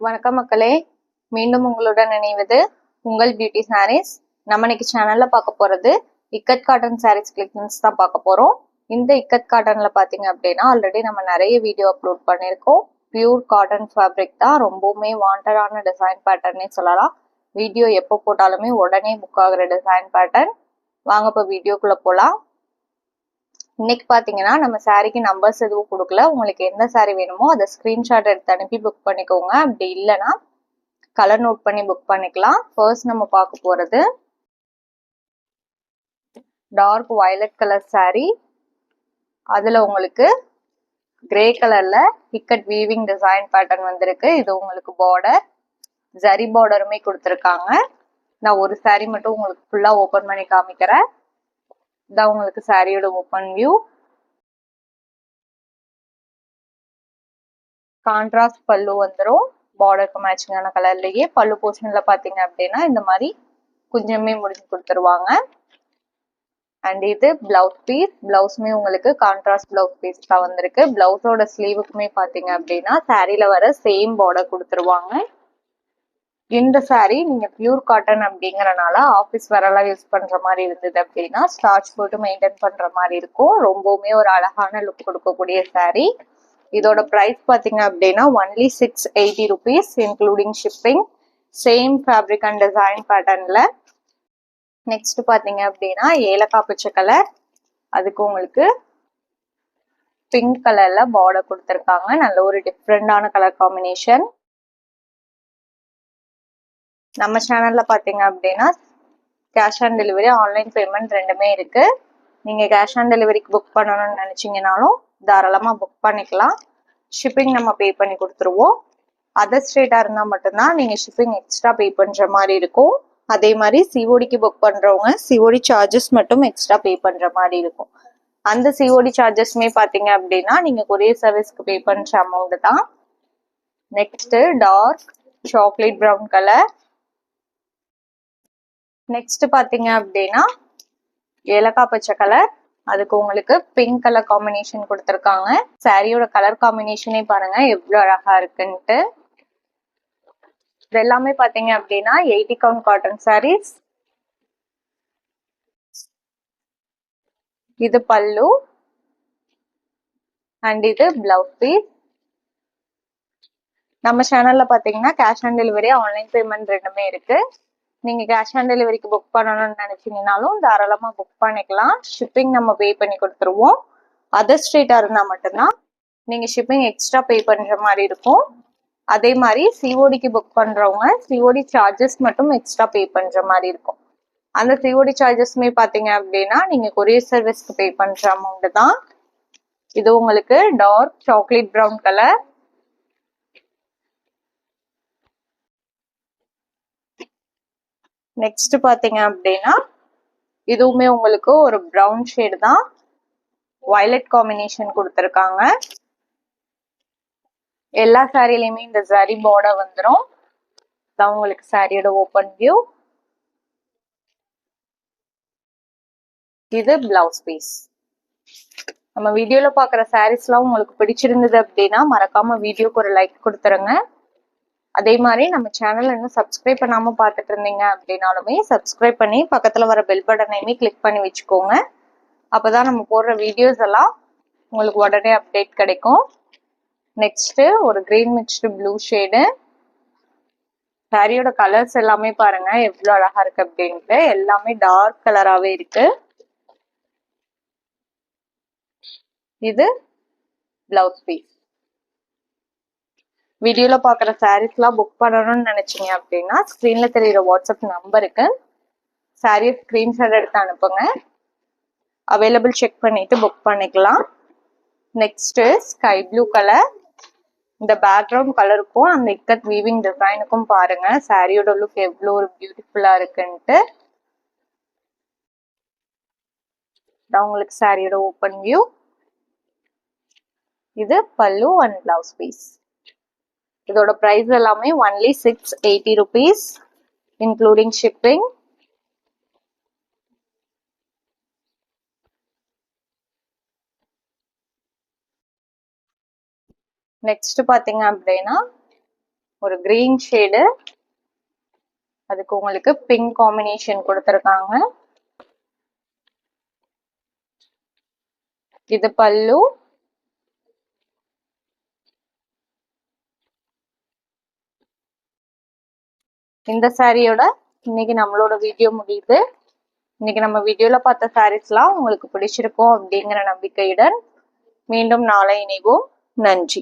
வணக்கம் மக்களே, மீண்டும் உங்களுடன் இணைவது உங்கள் பியூட்டி சாரீஸ். நம்ம இன்னைக்கு சேனல்ல பார்க்க போறது இக்கட் காட்டன் சாரீஸ் கலெக்ஷன்ஸ் தான் பார்க்க போறோம். இந்த இக்கட் காட்டன்ல பாத்தீங்க அப்படின்னா ஆல்ரெடி நம்ம நிறைய வீடியோ அப்லோட் பண்ணியிருக்கோம். பியூர் காட்டன் ஃபேப்ரிக் தான், ரொம்பவுமே வாண்டடான டிசைன் பேட்டர்னே சொல்லலாம். வீடியோ எப்போ போட்டாலுமே உடனே புக் ஆகுற டிசைன் பேட்டர்ன். வாங்க இப்போ வீடியோக்குள்ள போலாம். இன்னைக்கு பாத்தீங்கன்னா நம்ம சாரிக்கு நம்பர்ஸ் எதுவும் கொடுக்கல. உங்களுக்கு எந்த சாரி வேணுமோ அதை ஸ்கிரீன்ஷாட் எடுத்து அனுப்பி புக் பண்ணிக்கோங்க. அப்படி இல்லைன்னா கலர் நோட் பண்ணி புக் பண்ணிக்கலாம். ஃபர்ஸ்ட் நம்ம பார்க்க போறது டார்க் வயலட் கலர் சாரி. அதுல உங்களுக்கு கிரே கலர்ல இக்கட் வீவிங் டிசைன் பேட்டர்ன் வந்திருக்கு. இது உங்களுக்கு பார்டர், ஜரி பார்டருமே கொடுத்துருக்காங்க. நான் ஒரு சாரி மட்டும் உங்களுக்கு ஃபுல்லா ஓபன் பண்ணி காமிக்கிறேன். இதான் உங்களுக்கு சாரியோட ஓபன் வியூ. கான்ட்ராஸ்ட் பல்லு வந்துடும், பார்டருக்கு மேட்சிங்கான கலர்லயே. பல்லு போர்ஷன்ல பாத்தீங்க அப்படின்னா இந்த மாதிரி கொஞ்சமே முடிஞ்சு கொடுத்துருவாங்க. அண்ட் இது பிளவுஸ் பீஸ். பிளவுஸ்மே உங்களுக்கு கான்ட்ராஸ்ட் பிளவுஸ் பீஸ் தான் வந்திருக்கு. பிளவுஸோட ஸ்லீவுக்குமே பாத்தீங்க அப்படின்னா சாரியில வர சேம் பார்டர் கொடுத்துருவாங்க. இந்த சாரி நீங்க பியூர் காட்டன் அப்படிங்கறனால ஆஃபீஸ் வரலாம் யூஸ் பண்ற மாதிரி இருந்தது அப்படின்னா ஸ்டார்ச் போட்டு மெயின்டைன் பண்ற மாதிரி இருக்கும். ரொம்பவுமே ஒரு அழகான லுக் கொடுக்கக்கூடிய சாரி. இதோட பிரைஸ் பாத்தீங்க அப்படின்னா only 680 rupees including shipping. Same fabric and design பேட்டர்ன்ல. நெக்ஸ்ட் பாத்தீங்க அப்படின்னா ஏலக்காய் பச்சை கலர், அதுக்கு உங்களுக்கு பிங்க் கலர்ல பார்டர் கொடுத்துருக்காங்க. நல்ல ஒரு டிஃப்ரெண்டான கலர் காம்பினேஷன். நம்ம சேனல்ல பாத்தீங்க அப்படின்னா cash on delivery, online payment ரெண்டுமே இருக்கு. நீங்க கேஷ் ஆன் டெலிவரிக்கு புக் பண்ணணும்னு நினைச்சீங்கனாலும் தாராளமா புக் பண்ணிக்கலாம். ஷிப்பிங் நம்ம பே பண்ணி கொடுத்துருவோம். அதர் ஸ்டேட்டா இருந்தா மட்டும்தான் நீங்க ஷிப்பிங் எக்ஸ்ட்ரா பே பண்ற மாதிரி இருக்கும். அதே மாதிரி சிஓடிக்கு புக் பண்றவங்க சிஓடி சார்ஜஸ் மட்டும் எக்ஸ்ட்ரா பே பண்ற மாதிரி இருக்கும். அந்த சிஓடி சார்ஜஸ்மே பாத்தீங்க அப்படின்னா நீங்க கொரியர் சர்வீஸ்க்கு பே பண்ற அமௌண்ட் தான். Next dark chocolate brown colour. Next பாத்தீங்க அப்படின்னா ஏலக்காய் பச்சை கலர், அதுக்கு உங்களுக்கு பிங்க் கலர் காம்பினேஷன் கொடுத்துருக்காங்க. சாரியோட கலர் காம்பினேஷனே பாருங்க எவ்வளவு அழகா இருக்குன்ட்டு. இது எல்லாமே பாத்தீங்க அப்படின்னா 80 கவுண்ட் காட்டன் சாரீஸ். இது பல்லு அண்ட் இது பிளவுஸ் பீஸ். நம்ம சேனல்ல பாத்தீங்கன்னா cash on delivery, online payment ரெண்டுமே இருக்கு. நீங்க கேஷ் ஆன் டெலிவரிக்கு புக் பண்ணணும்னு நினைச்சீங்கன்னாலும் தாராளமா புக் பண்ணிக்கலாம். ஷிப்பிங் நம்ம பே பண்ணி கொடுத்துருவோம். அதர் ஸ்டேட்டா இருந்தா மட்டும்தான் நீங்க ஷிப்பிங் எக்ஸ்ட்ரா பே பண்ற மாதிரி இருக்கும். அதே மாதிரி சிஓடிக்கு புக் பண்றவங்க சிஓடி சார்ஜஸ் மட்டும் எக்ஸ்ட்ரா பே பண்ற மாதிரி இருக்கும். அந்த சிஓடி சார்ஜஸ்மே பாத்தீங்க அப்படின்னா நீங்க கொரியர் சர்வீஸ்க்கு பே பண்ற அமௌண்ட் தான். இது உங்களுக்கு dark chocolate brown colour. Next பாத்தீங்க அப்படின்னா இதுவுமே உங்களுக்கு ஒரு ப்ரௌன் ஷேடு தான், வயலட் காம்பினேஷன் கொடுத்துருக்காங்க. எல்லா சாரிலையுமே இந்த ஜரி பார்டர் வந்துடும். தான் உங்களுக்கு சாரியோட ஓபன் வியூ. இது பிளவுஸ் பீஸ். நம்ம வீடியோல பாக்குற சாரீஸ்லாம் உங்களுக்கு பிடிச்சிருந்தது அப்படின்னா மறக்காம வீடியோக்கு ஒரு லைக் கொடுத்துருங்க. அதே மாதிரி நம்ம சேனல் இன்னும் சப்ஸ்கிரைப் பண்ணாம பார்த்துட்டு இருந்தீங்க அப்படின்னாலுமே சப்ஸ்கிரைப் பண்ணி பக்கத்துல வர பெல் பட்டனையுமே கிளிக் பண்ணி வச்சுக்கோங்க. அப்பதான் நம்ம போடுற வீடியோஸ் எல்லாம் உங்களுக்கு உடனே அப்டேட் கிடைக்கும். நெக்ஸ்ட் ஒரு கிரீன் மிக்ஸ்டு ப்ளூ ஷேடு. சாரியோட கலர்ஸ் எல்லாமே பாருங்க எவ்வளவு அழகா இருக்கு அப்படின்ட்டு. எல்லாமே டார்க் கலராகவே இருக்கு. இது பிளவுஸ் பீஸ். வீடியோல பாக்குற சாரீஸ்லாம் புக் பண்ணணும்னு நினைச்சீங்க அப்படின்னா ஸ்கிரீன்ல தெரியுற வாட்ஸ்அப் நம்பருக்கு சாரியை ஸ்கிரீன்ஷாட் எடுத்து அனுப்புங்க. அவைலபிள் செக் பண்ணிட்டு புக் பண்ணிக்கலாம். Next sky blue colour. இந்த பேக்ரவுண்ட் கலருக்கும் அந்த இக்கட் வீவிங் டிசைனுக்கும் பாருங்க சாரியோட லுக் எவ்வளோ ஒரு பியூட்டிஃபுல்லா இருக்குன்ட்டு. உங்களுக்கு சாரியோட ஓபன் வியூ. இது பல்லு அண்ட் பிளவுஸ் பீஸ். இதோட பிரைஸ் எல்லாமே only 680 rupees including shipping. Next பாத்தீங்க அப்படின்னா ஒரு கிரீன் ஷேடு, அதுக்கு உங்களுக்கு பிங்க் காம்பினேஷன் கொடுத்துருக்காங்க. இது பல்லு. இந்த சாரியோட இன்னைக்கு நம்மளோட வீடியோ முடியுது. இன்னைக்கு நம்ம வீடியோல பார்த்த சாரீஸ்லாம் உங்களுக்கு பிடிச்சிருக்கும் அப்படிங்கிற நம்பிக்கையுடன் மீண்டும் நாளை இணைவோம். நன்றி.